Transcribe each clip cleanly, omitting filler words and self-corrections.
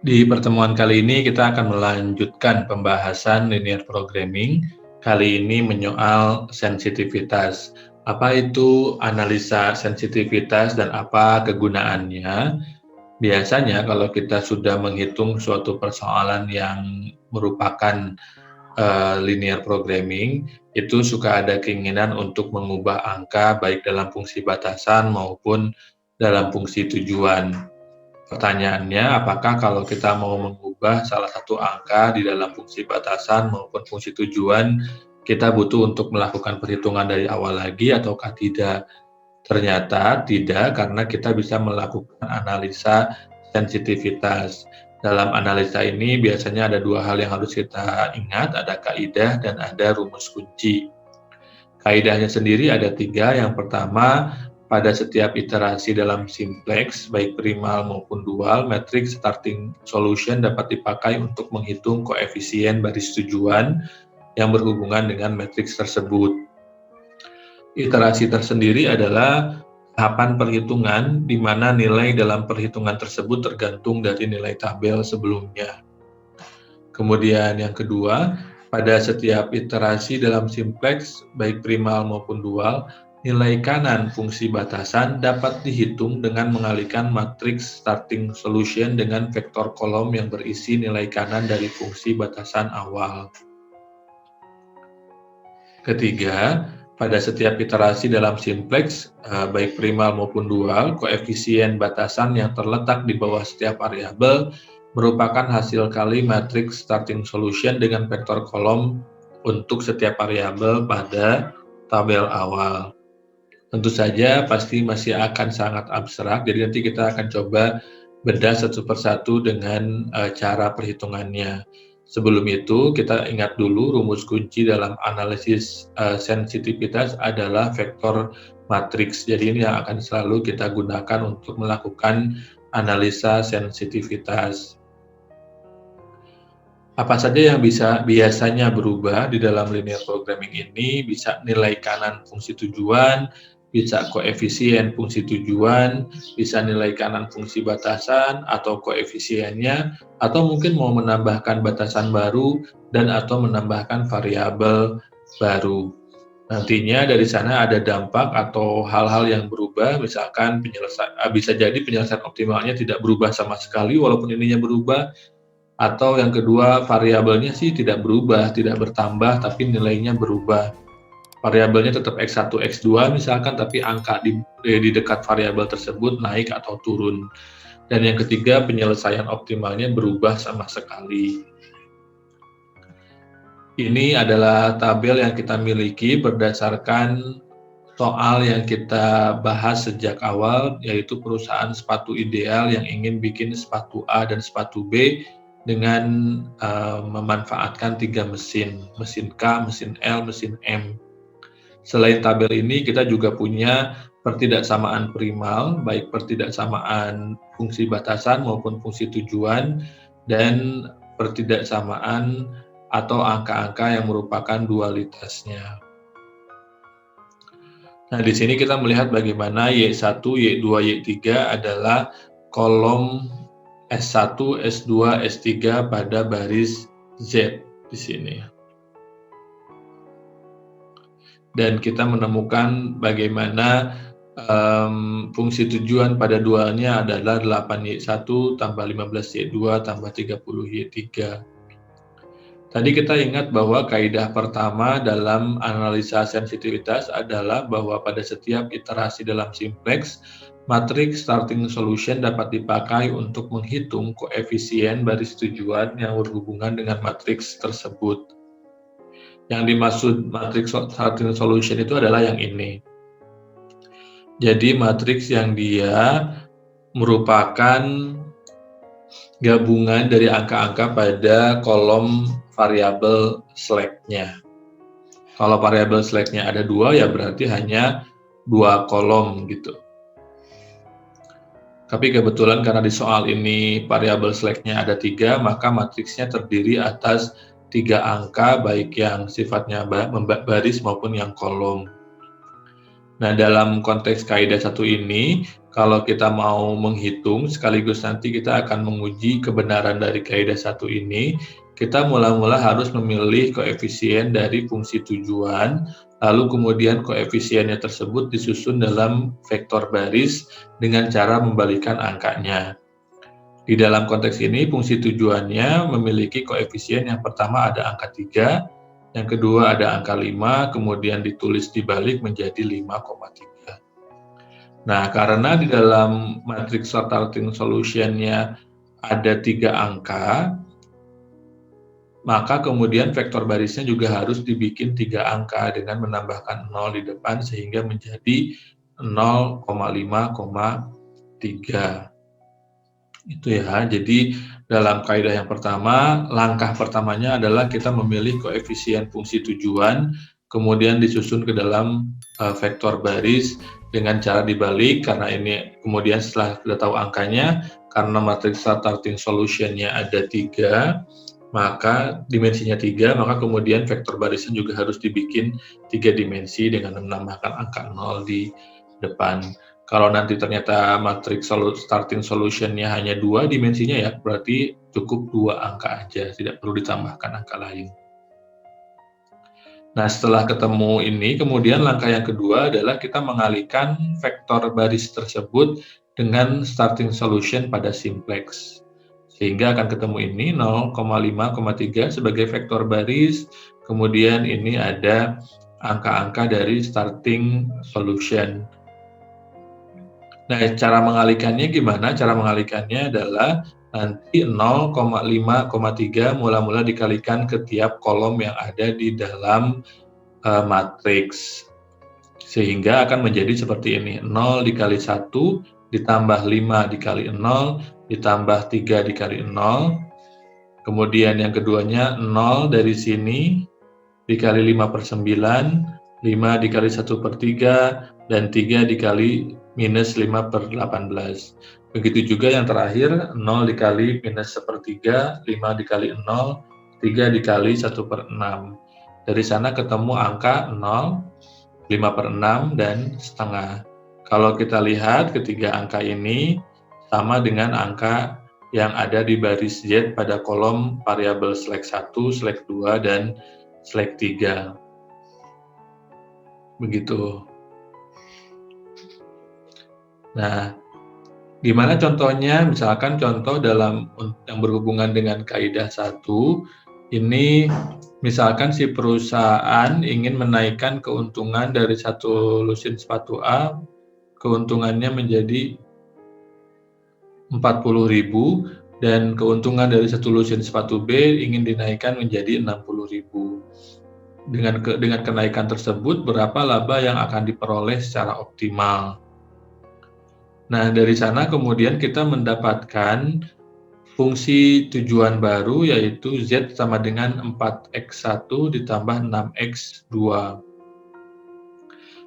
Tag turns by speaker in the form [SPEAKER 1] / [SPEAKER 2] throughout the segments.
[SPEAKER 1] Di pertemuan kali ini kita akan melanjutkan pembahasan linear programming. Kali ini menyoal sensitivitas. Apa itu analisa sensitivitas dan apa kegunaannya? Biasanya kalau kita sudah menghitung suatu persoalan yang merupakan linear programming, itu suka ada keinginan untuk mengubah angka baik dalam fungsi batasan maupun dalam fungsi tujuan. Pertanyaannya, apakah kalau kita mau mengubah salah satu angka di dalam fungsi batasan maupun fungsi tujuan, kita butuh untuk melakukan perhitungan dari awal lagi ataukah tidak? Ternyata tidak, karena kita bisa melakukan analisa sensitivitas. Dalam analisa ini biasanya ada dua hal yang harus kita ingat, ada kaidah dan ada rumus kunci. Kaidahnya sendiri ada tiga. Yang pertama, pada setiap iterasi dalam simplex, baik primal maupun dual, matriks starting solution dapat dipakai untuk menghitung koefisien baris tujuan yang berhubungan dengan matriks tersebut. Iterasi tersendiri adalah tahapan perhitungan di mana nilai dalam perhitungan tersebut tergantung dari nilai tabel sebelumnya. Kemudian yang kedua, pada setiap iterasi dalam simplex, baik primal maupun dual, nilai kanan fungsi batasan dapat dihitung dengan mengalihkan matriks starting solution dengan vektor kolom yang berisi nilai kanan dari fungsi batasan awal. Ketiga, pada setiap iterasi dalam simplex, baik primal maupun dual, koefisien batasan yang terletak di bawah setiap variabel merupakan hasil kali matriks starting solution dengan vektor kolom untuk setiap variabel pada tabel awal. Tentu saja pasti masih akan sangat abstrak, jadi nanti kita akan coba bedah satu persatu dengan cara perhitungannya. Sebelum itu, kita ingat dulu rumus kunci dalam analisis sensitivitas adalah vektor matriks. Jadi ini yang akan selalu kita gunakan untuk melakukan analisa sensitivitas. Apa saja yang biasanya berubah di dalam linear programming ini? Bisa nilai kanan fungsi tujuan, bisa koefisien fungsi tujuan, bisa nilai kanan fungsi batasan atau koefisiennya, atau mungkin mau menambahkan batasan baru dan atau menambahkan variabel baru. Nantinya dari sana ada dampak atau hal-hal yang berubah, misalkan bisa jadi penyelesaian optimalnya tidak berubah sama sekali walaupun ininya berubah, atau yang kedua variabelnya sih tidak berubah, tidak bertambah tapi nilainya berubah. Variabelnya tetap X1, X2 misalkan, tapi angka di dekat variabel tersebut naik atau turun. Dan yang ketiga, penyelesaian optimalnya berubah sama sekali. Ini adalah tabel yang kita miliki berdasarkan soal yang kita bahas sejak awal, yaitu perusahaan sepatu ideal yang ingin bikin sepatu A dan sepatu B dengan memanfaatkan 3 mesin K, mesin L, mesin M. Selain tabel ini, kita juga punya pertidaksamaan primal, baik pertidaksamaan fungsi batasan maupun fungsi tujuan, dan pertidaksamaan atau angka-angka yang merupakan dualitasnya. Nah, di sini kita melihat bagaimana Y1, Y2, Y3 adalah kolom S1, S2, S3 pada baris Z di sini. Dan kita menemukan bagaimana fungsi tujuan pada dualnya adalah 8Y1 tambah 15Y2 tambah 30Y3. Tadi kita ingat bahwa kaidah pertama dalam analisa sensitivitas adalah bahwa pada setiap iterasi dalam simplex, matriks starting solution dapat dipakai untuk menghitung koefisien baris tujuan yang berhubungan dengan matriks tersebut. Yang dimaksud matriks starting solution itu adalah yang ini. Jadi matriks yang dia merupakan gabungan dari angka-angka pada kolom variabel slack-nya. Kalau variabel slack-nya ada 2, ya berarti hanya 2 kolom gitu. Tapi kebetulan karena di soal ini variabel slack-nya ada 3, maka matriksnya terdiri atas 3 angka, baik yang sifatnya baris maupun yang kolom. Nah, dalam konteks kaidah satu ini, kalau kita mau menghitung sekaligus nanti kita akan menguji kebenaran dari kaidah satu ini, kita mula-mula harus memilih koefisien dari fungsi tujuan, lalu kemudian koefisiennya tersebut disusun dalam vektor baris dengan cara membalikan angkanya. Di dalam konteks ini, fungsi tujuannya memiliki koefisien yang pertama ada angka 3, yang kedua ada angka 5, kemudian ditulis dibalik menjadi 5,3. Nah, karena di dalam matriks starting solution-nya ada 3 angka, maka kemudian vektor barisnya juga harus dibikin 3 angka dengan menambahkan 0 di depan sehingga menjadi 0,5,3. Itu ya, jadi dalam kaidah yang pertama, langkah pertamanya adalah kita memilih koefisien fungsi tujuan, kemudian disusun ke dalam vektor baris dengan cara dibalik, karena ini kemudian setelah kita tahu angkanya, karena matriks starting solution-nya ada 3, maka dimensinya 3, maka kemudian vektor barisnya juga harus dibikin 3 dimensi dengan menambahkan angka 0 di depan. Kalau nanti ternyata matriks starting solution-nya hanya 2 dimensinya ya, berarti cukup 2 angka aja, tidak perlu ditambahkan angka lain. Nah, setelah ketemu ini, kemudian langkah yang kedua adalah kita mengalihkan vektor baris tersebut dengan starting solution pada simplex. Sehingga akan ketemu ini 0,5,3 sebagai vektor baris, kemudian ini ada angka-angka dari starting solution. Nah, cara mengalihkannya gimana? Cara mengalihkannya adalah nanti 0,5,3 mula-mula dikalikan ke tiap kolom yang ada di dalam matriks. Sehingga akan menjadi seperti ini. 0 dikali 1 ditambah 5 dikali 0 ditambah 3 dikali 0. Kemudian yang keduanya 0 dari sini dikali 5/9, 5 dikali 1/3, dan 3 dikali minus 5/18. Begitu juga yang terakhir, 0 dikali minus 1/3, 5 dikali 0, 3 dikali 1/6. Dari sana ketemu angka 0, 5/6, dan setengah. Kalau kita lihat ketiga angka ini sama dengan angka yang ada di baris Z pada kolom variabel slack 1, slack 2, dan slack 3. Begitu. Nah, gimana contohnya? Misalkan contoh dalam yang berhubungan dengan kaidah 1, ini misalkan si perusahaan ingin menaikkan keuntungan dari satu lusin sepatu A, keuntungannya menjadi 40.000, dan keuntungan dari satu lusin sepatu B ingin dinaikkan menjadi 60.000. Dengan kenaikan tersebut, berapa laba yang akan diperoleh secara optimal? Nah, dari sana kemudian kita mendapatkan fungsi tujuan baru, yaitu Z sama dengan 4x1 ditambah 6x2.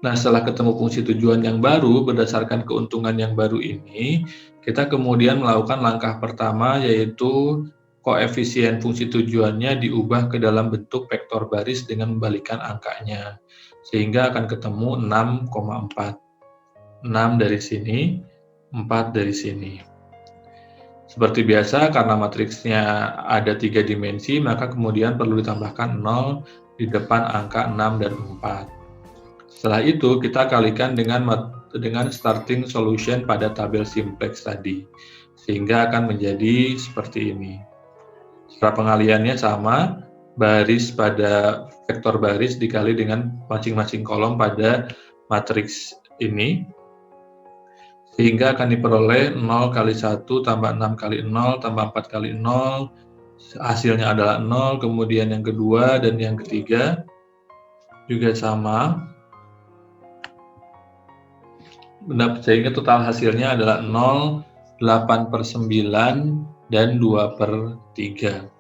[SPEAKER 1] Nah, setelah ketemu fungsi tujuan yang baru, berdasarkan keuntungan yang baru ini, kita kemudian melakukan langkah pertama, yaitu koefisien fungsi tujuannya diubah ke dalam bentuk vektor baris dengan membalikkan angkanya. Sehingga akan ketemu 6,4. 6 dari sini, 4 dari sini. Seperti biasa, karena matriksnya ada 3 dimensi, maka kemudian perlu ditambahkan 0 di depan angka 6 dan 4. Setelah itu, kita kalikan dengan starting solution pada tabel simplex tadi. Sehingga akan menjadi seperti ini. Cara pengaliannya sama, baris pada vektor baris dikali dengan masing-masing kolom pada matriks ini. Sehingga akan diperoleh 0 kali 1 tambah 6 kali 0 tambah 4 kali 0, hasilnya adalah 0, kemudian yang kedua dan yang ketiga juga sama, sehingga total hasilnya adalah 0, 8/9, dan 2/3.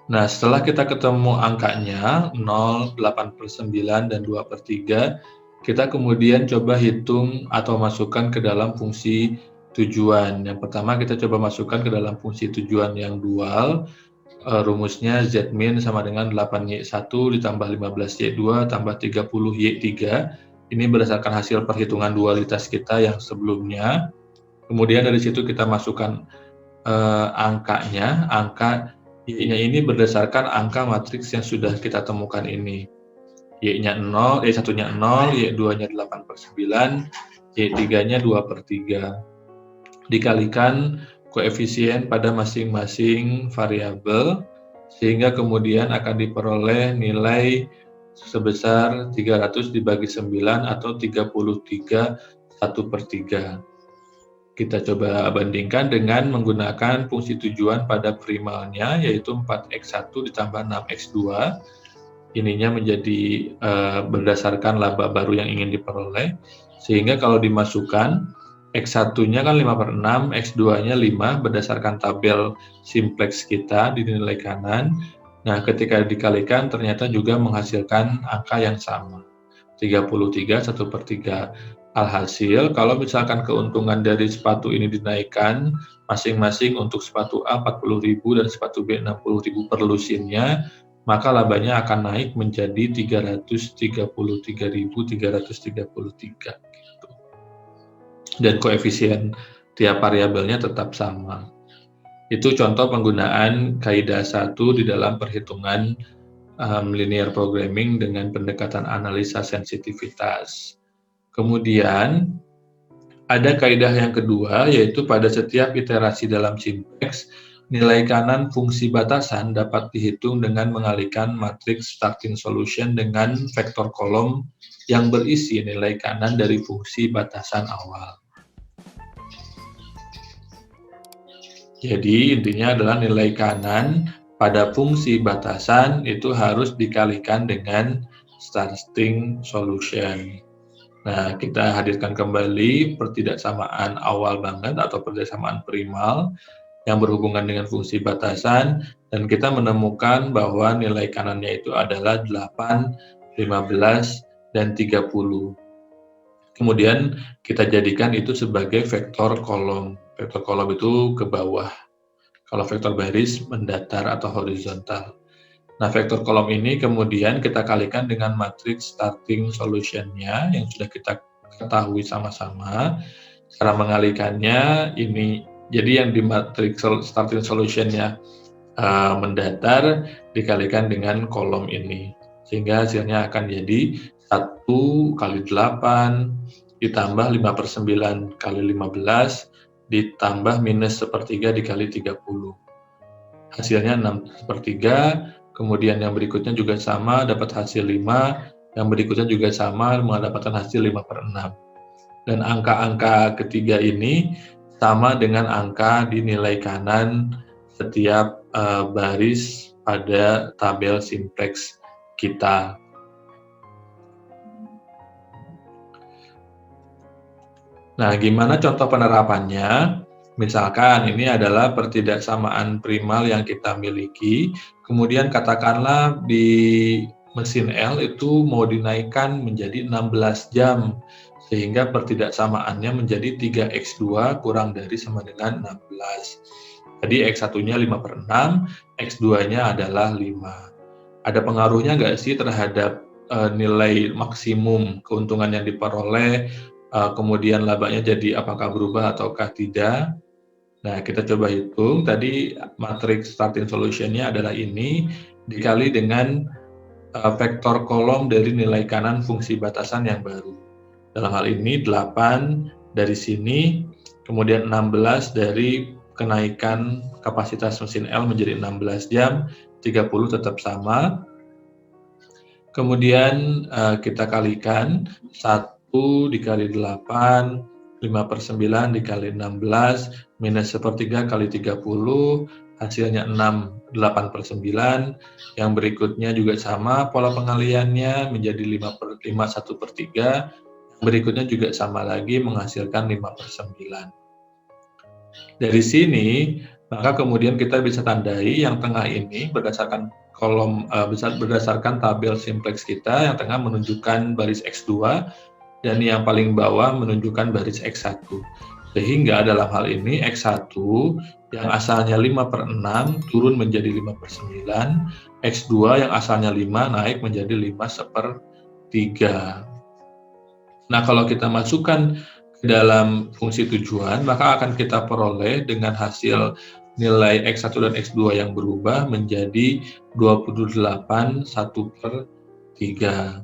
[SPEAKER 1] Nah, setelah kita ketemu angkanya 0, 8/9, dan 2/3, kita kemudian coba hitung atau masukkan ke dalam fungsi tujuan. Yang pertama kita coba masukkan ke dalam fungsi tujuan yang dual, rumusnya Z min sama dengan 8Y1 ditambah 15Y2 tambah 30Y3. Ini berdasarkan hasil perhitungan dualitas kita yang sebelumnya. Kemudian dari situ kita masukkan angkanya, angka Y-nya ini berdasarkan angka matriks yang sudah kita temukan ini. Y-nya 0, Y1-nya 0, Y2-nya 8/9, Y3-nya 2/3. Dikalikan koefisien pada masing-masing variabel, sehingga kemudian akan diperoleh nilai sebesar 300 dibagi 9 atau 33 1/3. Kita coba bandingkan dengan menggunakan fungsi tujuan pada primalnya, yaitu 4x1 ditambah 6x2. Ininya menjadi berdasarkan laba baru yang ingin diperoleh, sehingga kalau dimasukkan, x1-nya kan 5/6, x2-nya 5 berdasarkan tabel simplex kita di nilai kanan. Nah, ketika dikalikan ternyata juga menghasilkan angka yang sama, 33 1/3. Alhasil, kalau misalkan keuntungan dari sepatu ini dinaikkan, masing-masing untuk sepatu A 40.000 dan sepatu B 60.000 per lusinnya, maka labanya akan naik menjadi 333.333 gitu. Dan koefisien tiap variabelnya tetap sama. Itu contoh penggunaan kaidah 1 di dalam perhitungan linear programming dengan pendekatan analisa sensitivitas. Kemudian ada kaidah yang kedua, yaitu pada setiap iterasi dalam simplex, nilai kanan fungsi batasan dapat dihitung dengan mengalihkan matriks starting solution dengan vektor kolom yang berisi nilai kanan dari fungsi batasan awal. Jadi intinya adalah nilai kanan pada fungsi batasan itu harus dikalikan dengan starting solution. Nah, kita hadirkan kembali pertidaksamaan awal banget atau pertidaksamaan primal yang berhubungan dengan fungsi batasan, dan kita menemukan bahwa nilai kanannya itu adalah 8, 15, dan 30. Kemudian kita jadikan itu sebagai vektor kolom. Vektor kolom itu ke bawah. Kalau vektor baris mendatar atau horizontal. Nah, vektor kolom ini kemudian kita kalikan dengan matriks starting solution-nya yang sudah kita ketahui sama-sama. Cara mengalikannya ini, jadi yang di matriks starting solution-nya mendatar dikalikan dengan kolom ini. Sehingga hasilnya akan jadi 1 kali 8 ditambah 5/9 kali 15 ditambah minus 1/3 dikali 30. Hasilnya 6/3. Kemudian yang berikutnya juga sama, dapat hasil 5, yang berikutnya juga sama, mendapatkan hasil 5/6. Dan angka-angka ketiga ini sama dengan angka di nilai kanan setiap baris pada tabel simplex kita. Nah, gimana contoh penerapannya? Misalkan ini adalah pertidaksamaan primal yang kita miliki, kemudian katakanlah di mesin L itu mau dinaikkan menjadi 16 jam, sehingga pertidaksamaannya menjadi 3x2 kurang dari sama dengan 16. Jadi x1-nya 5/6, x2-nya adalah 5. Ada pengaruhnya nggak sih terhadap nilai maksimum keuntungan yang diperoleh, kemudian labanya jadi apakah berubah ataukah tidak? Nah, kita coba hitung, tadi matriks starting solution-nya adalah ini, dikali dengan vektor kolom dari nilai kanan fungsi batasan yang baru. Dalam hal ini 8 dari sini, kemudian 16 dari kenaikan kapasitas mesin L menjadi 16 jam, 30 tetap sama. Kemudian kita kalikan 1 dikali 8, 5/9 dikali 16, minus 1/3 kali 30, hasilnya 6, 8/9. Yang berikutnya juga sama, pola pengaliannya menjadi 5 1/3. Yang berikutnya juga sama lagi, menghasilkan 5/9. Dari sini, maka kemudian kita bisa tandai yang tengah ini berdasarkan kolom, berdasarkan tabel simplex kita, yang tengah menunjukkan baris X2, dan yang paling bawah menunjukkan baris X1. Sehingga dalam hal ini X1 yang asalnya 5/6 turun menjadi 5/9, X2 yang asalnya 5 naik menjadi 5/3. Nah, kalau kita masukkan ke dalam fungsi tujuan, maka akan kita peroleh dengan hasil nilai X1 dan X2 yang berubah menjadi 28 1/3.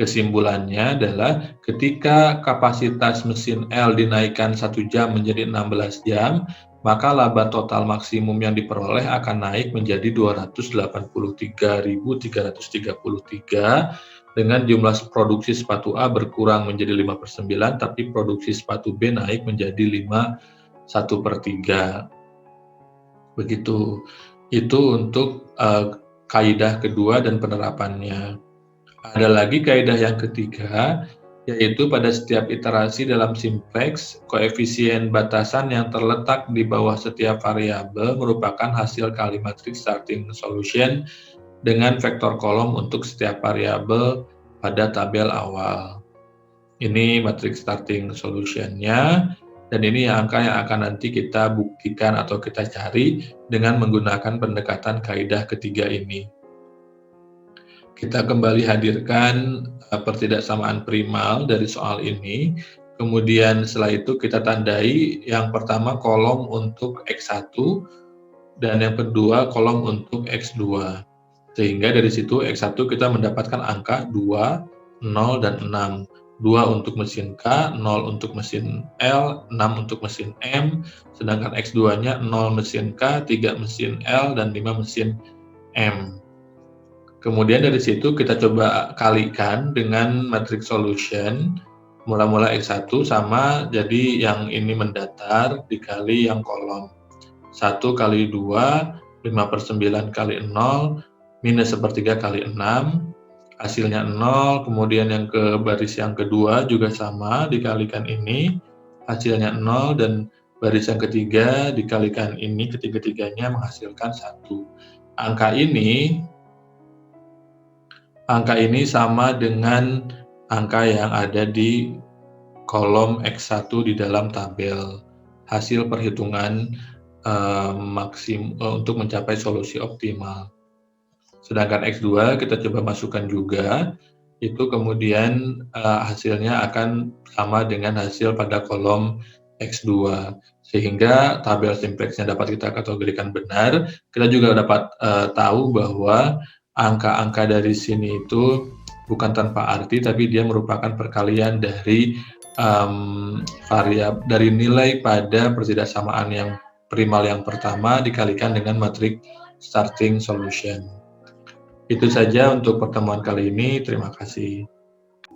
[SPEAKER 1] Kesimpulannya adalah ketika kapasitas mesin L dinaikkan 1 jam menjadi 16 jam, maka laba total maksimum yang diperoleh akan naik menjadi 283.333 dengan jumlah produksi sepatu A berkurang menjadi 5/9, tapi produksi sepatu B naik menjadi 1/3. Begitu. Itu untuk kaidah kedua dan penerapannya. Ada lagi kaidah yang ketiga, yaitu pada setiap iterasi dalam simplex, koefisien batasan yang terletak di bawah setiap variabel merupakan hasil kali matriks starting solution dengan vektor kolom untuk setiap variabel pada tabel awal. Ini matriks starting solution-nya, dan ini angka yang akan nanti kita buktikan atau kita cari dengan menggunakan pendekatan kaidah ketiga ini. Kita kembali hadirkan pertidaksamaan primal dari soal ini. Kemudian setelah itu kita tandai yang pertama kolom untuk X1 dan yang kedua kolom untuk X2. Sehingga dari situ X1 kita mendapatkan angka 2, 0, dan 6. 2 untuk mesin K, 0 untuk mesin L, 6 untuk mesin M, sedangkan X2-nya 0 mesin K, 3 mesin L, dan 5 mesin M. Kemudian dari situ kita coba kalikan dengan matrix solution. Mula-mula X1 sama, jadi yang ini mendatar dikali yang kolom. 1 kali 2, 5/9 kali 0, minus 1/3 kali 6, hasilnya 0. Kemudian yang ke baris yang kedua juga sama, dikalikan ini, hasilnya 0, dan baris yang ketiga dikalikan ini, ketiga-tiganya menghasilkan 1. Angka ini sama dengan angka yang ada di kolom X1 di dalam tabel hasil perhitungan untuk mencapai solusi optimal. Sedangkan X2 kita coba masukkan juga, itu kemudian hasilnya akan sama dengan hasil pada kolom X2. Sehingga tabel simplexnya dapat kita kategorikan benar. Kita juga dapat tahu bahwa angka-angka dari sini itu bukan tanpa arti, tapi dia merupakan perkalian dari dari nilai pada pertidaksamaan yang primal yang pertama dikalikan dengan matriks starting solution. Itu saja untuk pertemuan kali ini. Terima kasih.